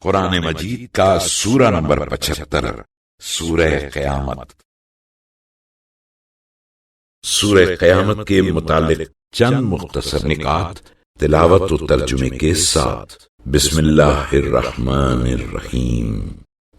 قرآن مجید کا سورہ نمبر 75، سورہ قیامت۔ سورہ قیامت کے متعلق چند مختصر نکات تلاوت و ترجمے کے ساتھ۔ بسم اللہ الرحمن الرحیم۔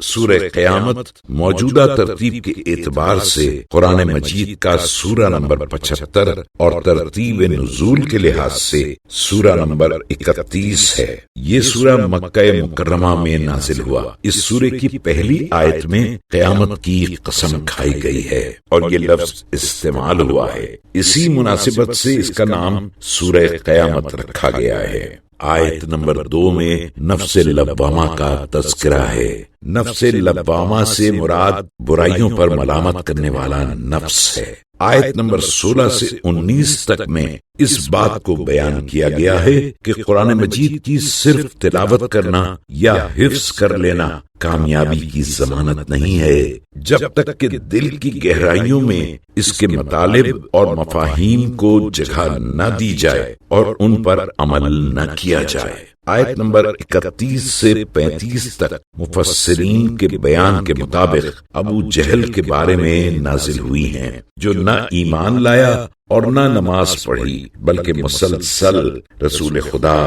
سورہ قیامت موجودہ ترتیب کے اعتبار سے قرآن مجید کا سورہ نمبر 75 اور ترتیب نزول کے لحاظ سے سورہ نمبر 31 ہے۔ یہ سورہ مکہ مکرمہ میں نازل ہوا۔ اس سورے کی پہلی آیت میں قیامت کی قسم کھائی گئی ہے اور یہ لفظ استعمال ہوا ہے، اسی مناسبت سے اس کا نام سورہ قیامت رکھا گیا ہے۔ آیت نمبر 2 میں نفس لوامہ کا تذکرہ ہے۔ نفس لوامہ سے مراد برائیوں پر ملامت کرنے والا نفس ہے۔ آیت نمبر 16 سے 19 تک میں اس بات کو بیان کیا گیا ہے کہ قرآن مجید کی صرف تلاوت کرنا یا حفظ کر لینا کامیابی کی ضمانت نہیں ہے، جب تک کہ دل کی گہرائیوں میں اس کے مطالب اور مفاہیم کو جگہ نہ دی جائے اور ان پر عمل نہ کیا جائے۔ آیت نمبر 31 سے 35 تک مفسرین کے بیان کے مطابق ابو جہل کے بارے میں نازل ہوئی ہیں، جو نہ ایمان لایا اور نہ نماز پڑھی، بلکہ مسلسل رسول خدا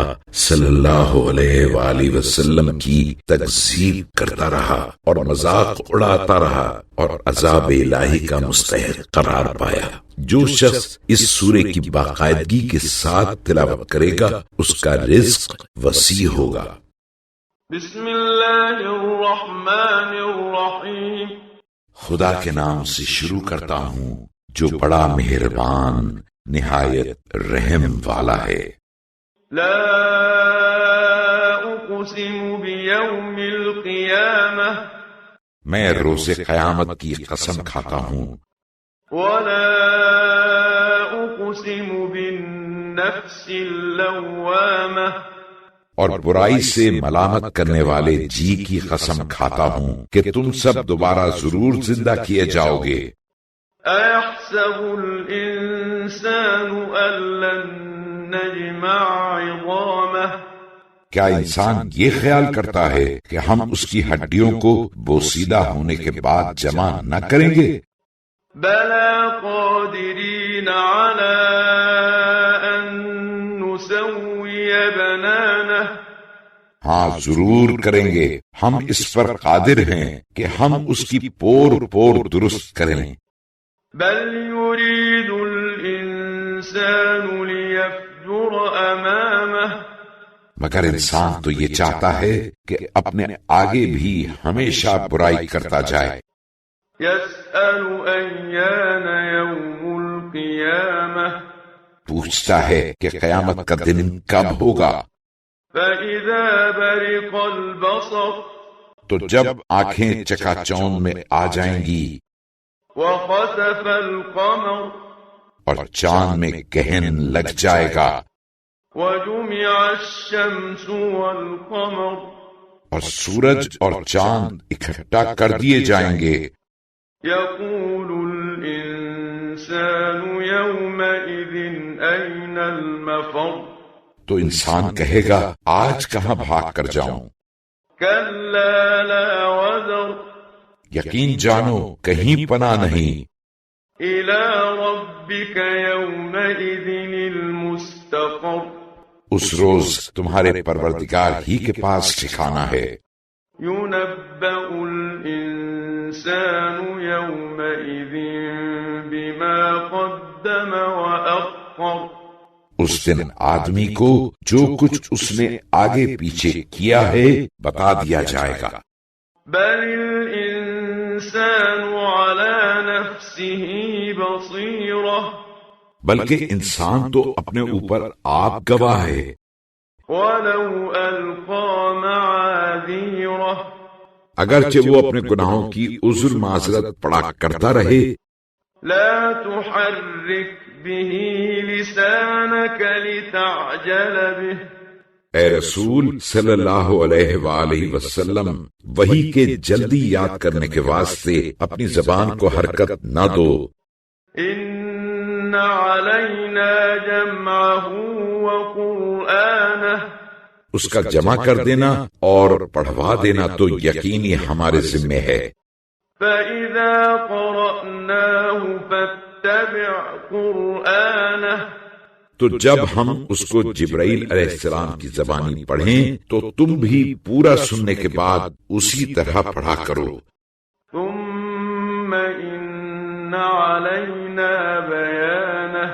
صلی اللہ علیہ وآلہ وسلم کی تکذیب کرتا رہا اور مذاق اڑاتا رہا اور عذاب الہی کا مستحق قرار پایا۔ جو شخص اس سورے کی باقاعدگی کے ساتھ تلاوت کرے گا اس کا رزق وسیع ہوگا۔ بسم اللہ الرحمن الرحیم۔ خدا کے نام سے شروع کرتا ہوں جو بڑا مہربان نہایت رحم والا ہے۔ لا اقسم بیوم القیامہ، میں روز قیامت کی قسم کھاتا ہوں۔ ولا اقسم بالنفس اللوامہ، اور برائی سے ملامت کرنے والے جی کی قسم کھاتا ہوں کہ تم سب دوبارہ ضرور زندہ کیے جاؤ گے۔ ایحسب الانسان ان لن نجمع عظامہ، کیا انسان یہ خیال کرتا ہے کہ ہم اس کی ہڈیوں کو بوسیدہ ہونے کے بعد جمع نہ کریں گے؟ بلا قادرین علی ان نسوی بنانہ، ہاں ضرور کریں گے، ہم اس پر قادر ہیں کہ ہم اس کی پور پور درست کریں۔ بل یرید الانسان لیفجر امامہ، مگر انسان تو یہ چاہتا ہے کہ اپنے آگے بھی ہمیشہ برائی کرتا جائے۔ یسأل ایان یوم القیامہ، پوچھتا ہے کہ قیامت کا دن کب ہوگا۔ فَإِذَا بَرِقَ الْبَصَرُ، تو جب آنکھیں چکا چوند میں آ جائیں گی، وَخَسَفَ الْقَمَرُ، اور چاند میں گہن لگ جائے گا، وَجُمِعَ الشَّمْسُ وَالْقَمَرُ، اور سورج اور چاند اکٹھا کر دیے جائیں گے۔ يَقُولُ الْإِنسَانُ يَوْمَئِذٍ أَيْنَ الْمَفَرُّ، تو انسان کہے گا آج کہاں بھاگ کر جاؤں؟ كَلَّا لَا وَزَرَ، یقین جانو کہیں پناہ نہیں۔ إِلَى رَبِّكَ يَوْمَئِذٍ الْمُسْتَقَرُّ، اس روز تمہارے پروردگار ہی کے پاس ٹھکانہ ہے۔ يُنَبَّأُ الْإِنسَانُ يَوْمَئِذٍ بِمَا قَدَّمَ وَأَخَّرَ، اس دن آدمی کو جو کچھ اس نے آگے پیچھے کیا ہے بتا دیا جائے گا۔ بَلِ الْإِنسَانُ عَلَى نَفْسِهِ بَصِيرَةٌ، بلکہ انسان تو اپنے اوپر آپ گواہ ہے۔ وَلَوْ أَلْقَى مَعَاذِيرَهُ، اگرچہ وہ اپنے گناہوں کی عذر معذرت پڑا کرتا رہے۔ لَا تُحَرِّكْ بِهِ لِسَانَكَ لِتَعْجَلَ بِهِ، اے رسول صلی اللہ علیہ وآلہ وسلم، وحی کے جلدی یاد کرنے کے واسطے اپنی زبان کو حرکت نہ دو۔ إِنَّ عَلَيْنَا جَمْعَهُ وَقُرْآنَهُ، اس کا جمع کر دینا اور پڑھوا دینا تو یقینی ہمارے ذمے ہے۔ فَإِذَا قَرَأْنَاهُ فَاتَّبِعْ قُرْآنَهُ، تو جب ہم اس کو جبرائیل علیہ السلام کی زبانی پڑھیں تو تم بھی پورا سننے کے بعد اسی طرح پڑھا کرو۔ ثُمَّ إِنَّ عَلَيْنَا بَيَانَهُ،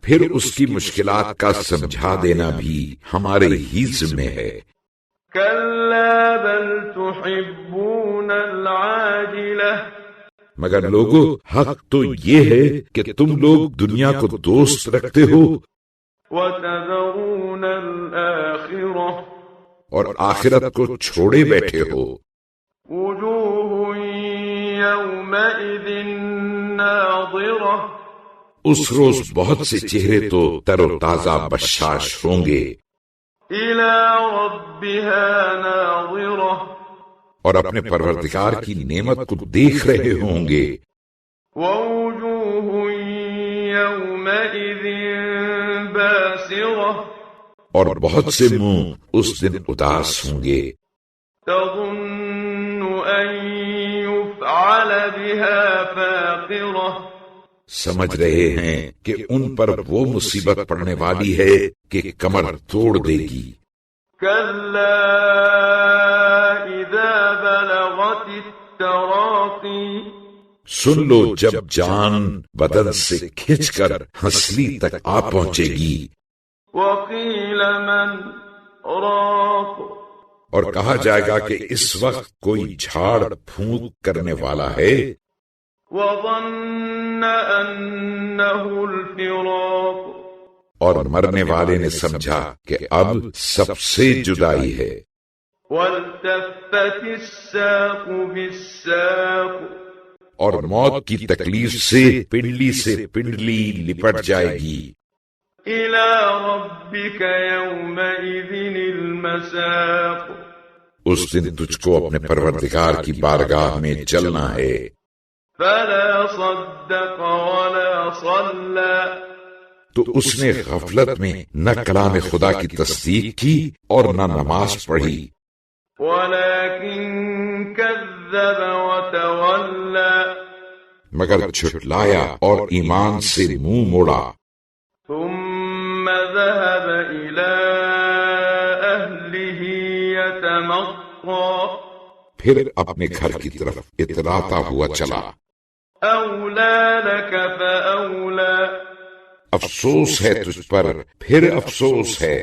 پھر اس کی مشکلات کا سمجھا دینا بھی ہمارے ہی ذمہ ہے۔ كَلَّا بَلْ تُحِبُّونَ الْعَاجِلَةَ، مگر لوگو حق تو یہ ہے کہ تم لوگ دنیا کو دوست رکھتے ہو وَتَذَرُونَ الْآخِرَةَ، اور آخرت کو چھوڑے بیٹھے ہو۔ وُجُوهٌ يَوْمَئِذٍ نَاضِرَةٌ، اس روز بہت سے چہرے تو تر و تازہ بشاش ہوں گے، إِلَى رَبِّهَا نَاظِرَةٌ، اور اپنے پروردگار کی نعمت کو دیکھ رہے ہوں گے۔ وَوُجُوهٌ يَوْمَئِذٍ بَاسِرَةٌ، اور بہت سے منہ اس دن اداس ہوں گے۔ تَظُنُّ أَن يُفْعَلَ بِهَا فَاقِرَةٌ، سمجھ رہے ہیں کہ ان پر وہ مصیبت پڑنے والی ہے کہ کمر توڑ دے گی۔ كَلَّا إِذَا بَلَغَتِ التَّرَاقِي، سن لو جب جان بدن سے کھنچ کر ہنسلی تک آ پہنچے گی، وَقِيلَ مَنْ رَاقٍ، اور کہا جائے گا کہ اس وقت کوئی جھاڑ پھونک کرنے والا ہے، وَظَنَّ أَنَّهُ الْفِرَاقُ، اور مرنے والے نے سمجھا کہ اب سب سے جدائی ہے۔ وَالْتَفَّتِ السَّاقُ بِالسَّاقِ، اور موت کی تکلیف سے پنڈلی لپٹ جائے گی۔ إِلَى رَبِّكَ يَوْمَئِذٍ الْمَسَاقُ، اس دن تجھ کو اپنے پروردگار کی بارگاہ میں چلنا ہے۔ فَلَا صَدَّقَ وَلَا صَلَّى، تو اس نے غفلت میں نہ کلام خدا کی تصدیق کی اور نہ نماز پڑھی، وَلَكِنْ كَذَّبَ وَتَوَلَّى، مگر جھٹلایا اور ایمان سے منہ موڑا۔ ثُمَّ ذَهَبَ إِلَى أَهْلِهِ يَتَمَطَّى، پھر اپنے گھر کی طرف اتراتا ہوا چلا۔ أَوْلَى لَكَ فَأَوْلَى، افسوس ہے تجھ پر، پھر افسوس ہے۔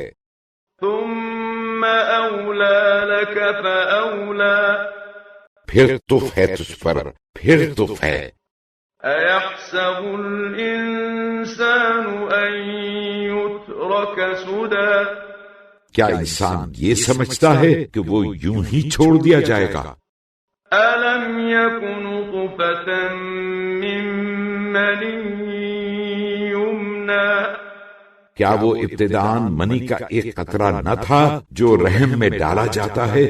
ثُمَّ أَوْلَى لَكَ فَأَوْلَى، پھر تف ہے تجھ پر، پھر تف ہے۔ أَيَحْسَبُ الْإِنسَانُ أَن يُتْرَكَ سُدًى، کیا انسان یہ سمجھتا ہے کہ وہ یوں ہی چھوڑ دیا جائے گا؟ أَلَمْ يَكُ نُطْفَةً مِّن مَّنِيٍّ يُمْنَىٰ، کیا وہ ابتداءً منی کا ایک قطرہ نہ تھا جو رحم میں ڈالا جاتا ہے؟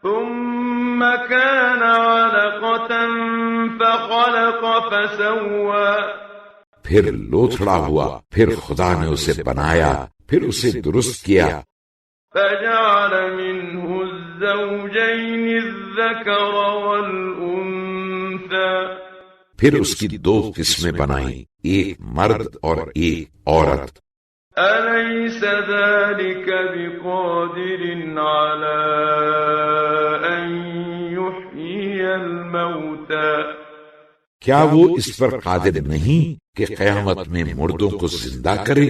ثُمَّ كَانَ عَلَقَةً فَخَلَقَ فَسَوَّىٰ، پھر لوتھڑا ہوا، پھر خدا نے اسے بنایا، پھر اسے درست کیا۔ فَجَعَلَ مِنْهُ الزَّوْجَيْنِ الذَّكَرَ وَالْأُنثَىٰ، پھر اس کی دو قسمیں بنائیں، ایک مرد اور ایک عورت۔ أَلَيْسَ ذَلِكَ بِقَادِرٍ عَلَىٰ أَن يُحْيِيَ الْمَوْتَىٰ، کیا وہ اس پر قادر نہیں کہ قیامت میں مردوں کو زندہ کرے؟